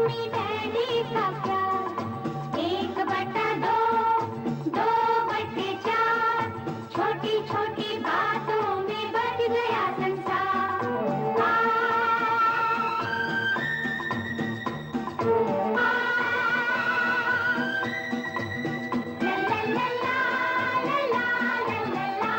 Mummy daddy का प्यार। एक बटा दो, दो बटे चार, छोटी छोटी बातों में बच गया संसार। आ, आ, ला ला ला ला ला ला ला ला।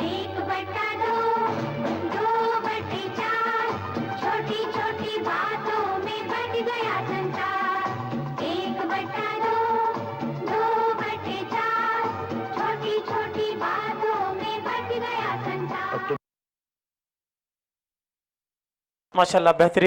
एक बटा दो, दो बटे चार, छोटी छोटी बातों में बच गया संसार। एक बटा दो, दो बटे चार, छोटी छोटी बातों में बच गया संसार। माशाल्लाह बेहतरीन।